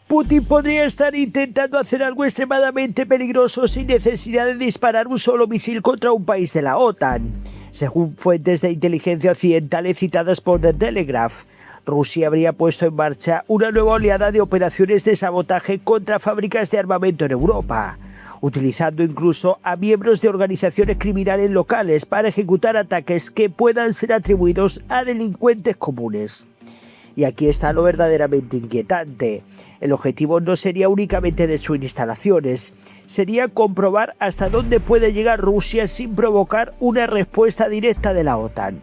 Putin podría estar intentando hacer algo extremadamente peligroso sin necesidad de disparar un solo misil contra un país de la OTAN. Según fuentes de inteligencia occidentales citadas por The Telegraph, Rusia habría puesto en marcha una nueva oleada de operaciones de sabotaje contra fábricas de armamento en Europa, utilizando incluso a miembros de organizaciones criminales locales para ejecutar ataques que puedan ser atribuidos a delincuentes comunes. Y aquí está lo verdaderamente inquietante. El objetivo no sería únicamente destruir instalaciones, sería comprobar hasta dónde puede llegar Rusia sin provocar una respuesta directa de la OTAN.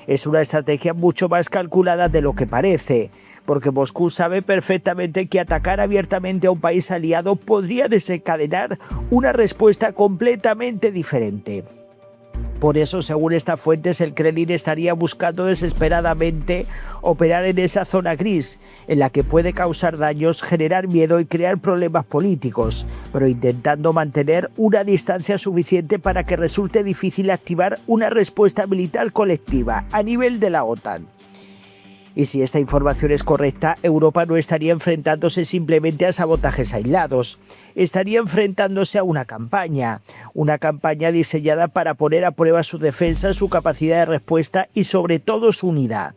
Es una estrategia mucho más calculada de lo que parece, porque Moscú sabe perfectamente que atacar abiertamente a un país aliado podría desencadenar una respuesta completamente diferente. Por eso, según estas fuentes, el Kremlin estaría buscando desesperadamente operar en esa zona gris, en la que puede causar daños, generar miedo y crear problemas políticos, pero intentando mantener una distancia suficiente para que resulte difícil activar una respuesta militar colectiva a nivel de la OTAN. Y si esta información es correcta, Europa no estaría enfrentándose simplemente a sabotajes aislados, estaría enfrentándose a una campaña diseñada para poner a prueba su defensa, su capacidad de respuesta y sobre todo su unidad,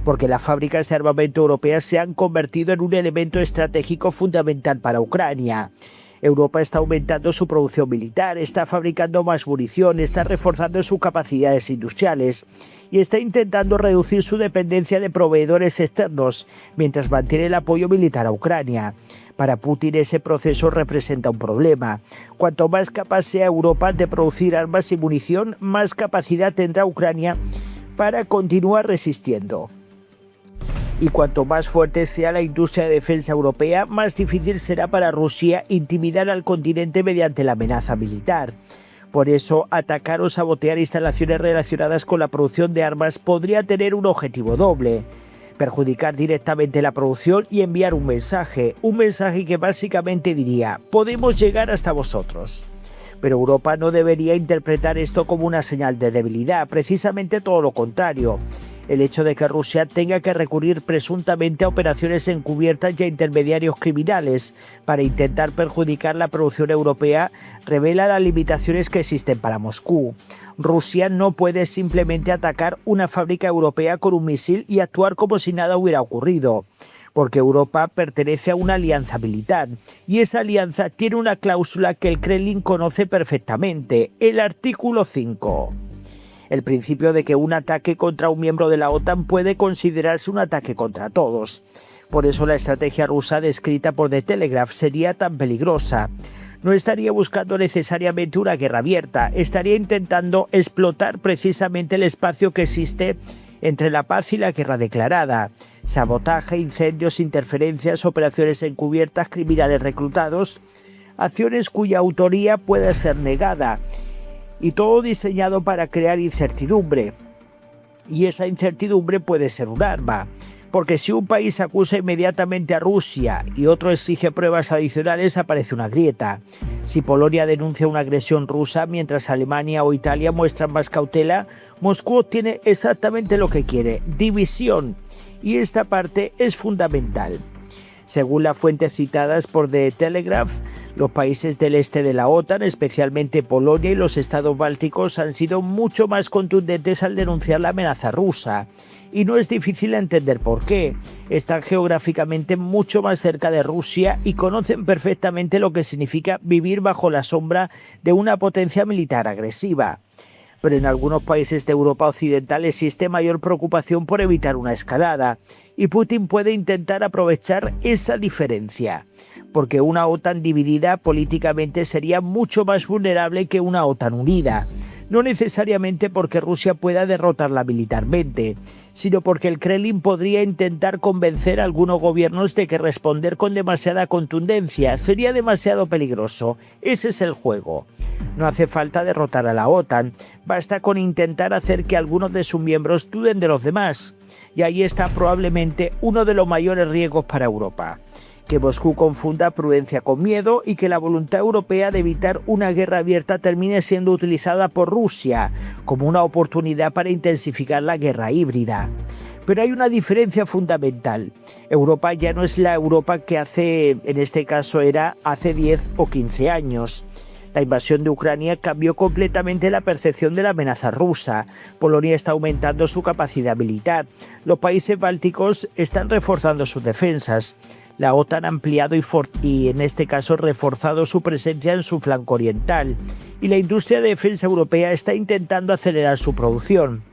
porque las fábricas de armamento europeas se han convertido en un elemento estratégico fundamental para Ucrania. Europa está aumentando su producción militar, está fabricando más munición, está reforzando sus capacidades industriales y está intentando reducir su dependencia de proveedores externos mientras mantiene el apoyo militar a Ucrania. Para Putin ese proceso representa un problema. Cuanto más capaz sea Europa de producir armas y munición, más capacidad tendrá Ucrania para continuar resistiendo. Y cuanto más fuerte sea la industria de defensa europea, más difícil será para Rusia intimidar al continente mediante la amenaza militar. Por eso, atacar o sabotear instalaciones relacionadas con la producción de armas podría tener un objetivo doble: perjudicar directamente la producción y enviar un mensaje que básicamente diría: podemos llegar hasta vosotros. Pero Europa no debería interpretar esto como una señal de debilidad, precisamente todo lo contrario. El hecho de que Rusia tenga que recurrir presuntamente a operaciones encubiertas y a intermediarios criminales para intentar perjudicar la producción europea revela las limitaciones que existen para Moscú. Rusia no puede simplemente atacar una fábrica europea con un misil y actuar como si nada hubiera ocurrido, porque Europa pertenece a una alianza militar, y esa alianza tiene una cláusula que el Kremlin conoce perfectamente, el artículo 5. El principio de que un ataque contra un miembro de la OTAN puede considerarse un ataque contra todos. Por eso la estrategia rusa descrita por The Telegraph sería tan peligrosa. No estaría buscando necesariamente una guerra abierta, estaría intentando explotar precisamente el espacio que existe entre la paz y la guerra declarada. Sabotaje, incendios, interferencias, operaciones encubiertas, criminales reclutados, acciones cuya autoría puede ser negada. Y todo diseñado para crear incertidumbre. Y esa incertidumbre puede ser un arma, porque si un país acusa inmediatamente a Rusia y otro exige pruebas adicionales, aparece una grieta. Si Polonia denuncia una agresión rusa mientras Alemania o Italia muestran más cautela, Moscú obtiene exactamente lo que quiere: división. Y esta parte es fundamental. Según las fuentes citadas por The Telegraph, los países del este de la OTAN, especialmente Polonia y los estados bálticos, han sido mucho más contundentes al denunciar la amenaza rusa. Y no es difícil entender por qué. Están geográficamente mucho más cerca de Rusia y conocen perfectamente lo que significa vivir bajo la sombra de una potencia militar agresiva. Pero en algunos países de Europa Occidental existe mayor preocupación por evitar una escalada, y Putin puede intentar aprovechar esa diferencia, porque una OTAN dividida políticamente sería mucho más vulnerable que una OTAN unida. No necesariamente porque Rusia pueda derrotarla militarmente, sino porque el Kremlin podría intentar convencer a algunos gobiernos de que responder con demasiada contundencia sería demasiado peligroso. Ese es el juego. No hace falta derrotar a la OTAN, basta con intentar hacer que algunos de sus miembros duden de los demás. Y ahí está probablemente uno de los mayores riesgos para Europa: que Moscú confunda prudencia con miedo y que la voluntad europea de evitar una guerra abierta termine siendo utilizada por Rusia como una oportunidad para intensificar la guerra híbrida. Pero hay una diferencia fundamental. Europa ya no es la Europa que en este caso era hace 10 o 15 años. La invasión de Ucrania cambió completamente la percepción de la amenaza rusa. Polonia está aumentando su capacidad militar. Los países bálticos están reforzando sus defensas. La OTAN ha ampliado y en este caso reforzado su presencia en su flanco oriental. Y la industria de defensa europea está intentando acelerar su producción.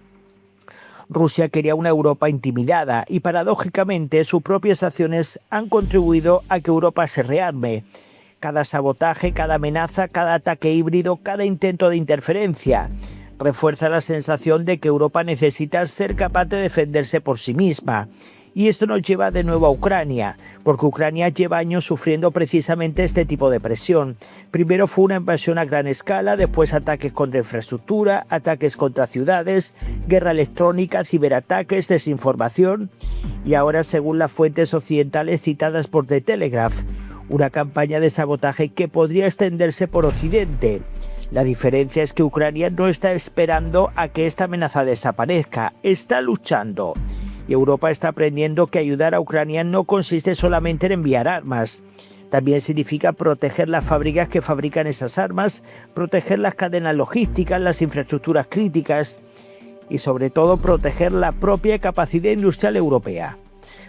Rusia quería una Europa intimidada y paradójicamente sus propias acciones han contribuido a que Europa se rearme. Cada sabotaje, cada amenaza, cada ataque híbrido, cada intento de interferencia refuerza la sensación de que Europa necesita ser capaz de defenderse por sí misma. Y esto nos lleva de nuevo a Ucrania, porque Ucrania lleva años sufriendo precisamente este tipo de presión. Primero fue una invasión a gran escala, después ataques contra infraestructura, ataques contra ciudades, guerra electrónica, ciberataques, desinformación y ahora, según las fuentes occidentales citadas por The Telegraph, una campaña de sabotaje que podría extenderse por Occidente. La diferencia es que Ucrania no está esperando a que esta amenaza desaparezca, está luchando. Y Europa está aprendiendo que ayudar a Ucrania no consiste solamente en enviar armas. También significa proteger las fábricas que fabrican esas armas, proteger las cadenas logísticas, las infraestructuras críticas y sobre todo proteger la propia capacidad industrial europea.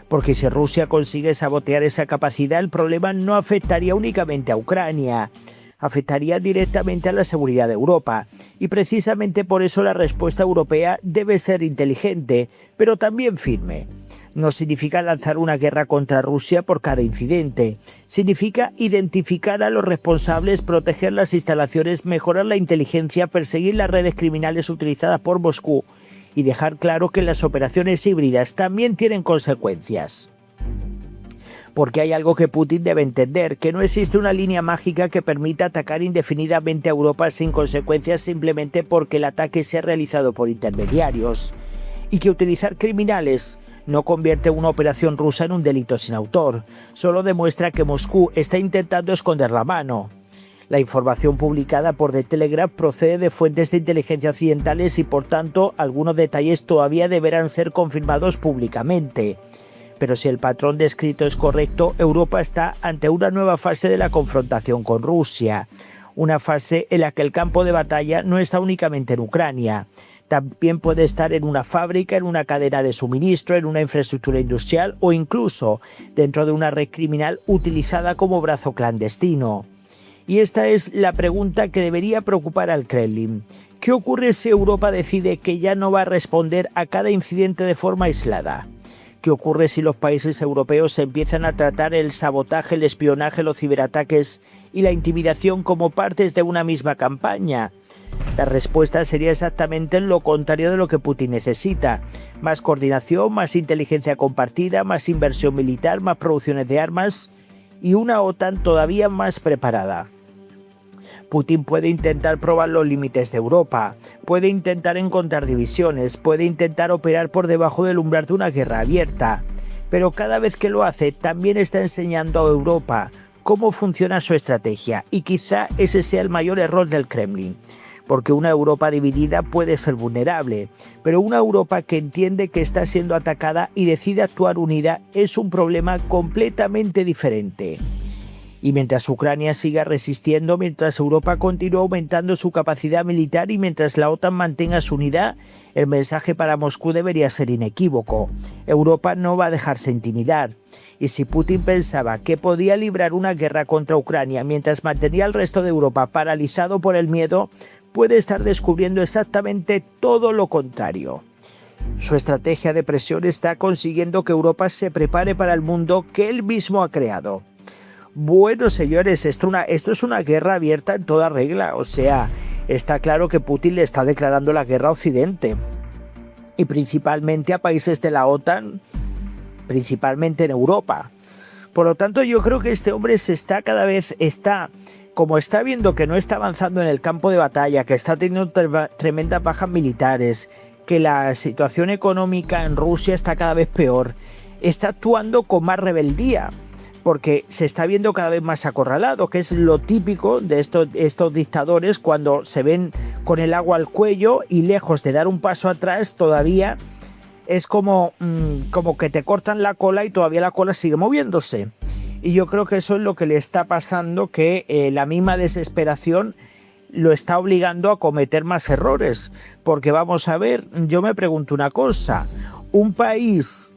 Porque si Rusia consigue sabotear esa capacidad, el problema no afectaría únicamente a Ucrania, afectaría directamente a la seguridad de Europa. Y precisamente por eso la respuesta europea debe ser inteligente, pero también firme. No significa lanzar una guerra contra Rusia por cada incidente. Significa identificar a los responsables, proteger las instalaciones, mejorar la inteligencia, perseguir las redes criminales utilizadas por Moscú y dejar claro que las operaciones híbridas también tienen consecuencias. Porque hay algo que Putin debe entender, que no existe una línea mágica que permita atacar indefinidamente a Europa sin consecuencias simplemente porque el ataque sea realizado por intermediarios. Y que utilizar criminales no convierte una operación rusa en un delito sin autor, solo demuestra que Moscú está intentando esconder la mano. La información publicada por The Telegraph procede de fuentes de inteligencia occidentales y por tanto algunos detalles todavía deberán ser confirmados públicamente. Pero si el patrón descrito es correcto, Europa está ante una nueva fase de la confrontación con Rusia. Una fase en la que el campo de batalla no está únicamente en Ucrania. También puede estar en una fábrica, en una cadena de suministro, en una infraestructura industrial o incluso dentro de una red criminal utilizada como brazo clandestino. Y esta es la pregunta que debería preocupar al Kremlin. ¿Qué ocurre si Europa decide que ya no va a responder a cada incidente de forma aislada? ¿Qué ocurre si los países europeos empiezan a tratar el sabotaje, el espionaje, los ciberataques y la intimidación como partes de una misma campaña? La respuesta sería exactamente lo contrario de lo que Putin necesita. Más coordinación, más inteligencia compartida, más inversión militar, más producciones de armas y una OTAN todavía más preparada. Putin puede intentar probar los límites de Europa, puede intentar encontrar divisiones, puede intentar operar por debajo del umbral de una guerra abierta, pero cada vez que lo hace también está enseñando a Europa cómo funciona su estrategia y quizá ese sea el mayor error del Kremlin. Porque una Europa dividida puede ser vulnerable, pero una Europa que entiende que está siendo atacada y decide actuar unida es un problema completamente diferente. Y mientras Ucrania siga resistiendo, mientras Europa continúe aumentando su capacidad militar y mientras la OTAN mantenga su unidad, el mensaje para Moscú debería ser inequívoco. Europa no va a dejarse intimidar. Y si Putin pensaba que podía librar una guerra contra Ucrania mientras mantenía al resto de Europa paralizado por el miedo, puede estar descubriendo exactamente todo lo contrario. Su estrategia de presión está consiguiendo que Europa se prepare para el mundo que él mismo ha creado. Bueno, señores, esto es una guerra abierta en toda regla. O sea, está claro que Putin le está declarando la guerra a Occidente. Y principalmente a países de la OTAN, principalmente en Europa. Por lo tanto, yo creo que este hombre como está viendo que no está avanzando en el campo de batalla, que está teniendo tremendas bajas militares, que la situación económica en Rusia está cada vez peor, está actuando con más rebeldía, porque se está viendo cada vez más acorralado, que es lo típico de estos dictadores cuando se ven con el agua al cuello y lejos de dar un paso atrás todavía es como que te cortan la cola y todavía la cola sigue moviéndose. Y yo creo que eso es lo que le está pasando, que la misma desesperación lo está obligando a cometer más errores. Porque vamos a ver, yo me pregunto una cosa, un país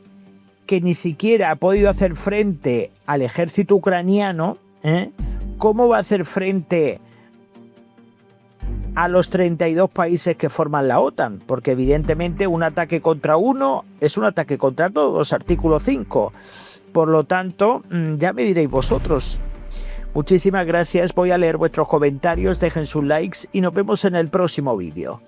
que ni siquiera ha podido hacer frente al ejército ucraniano, ¿cómo va a hacer frente a los 32 países que forman la OTAN? Porque evidentemente un ataque contra uno es un ataque contra todos, artículo 5. Por lo tanto, ya me diréis vosotros. Muchísimas gracias, voy a leer vuestros comentarios, dejen sus likes y nos vemos en el próximo vídeo.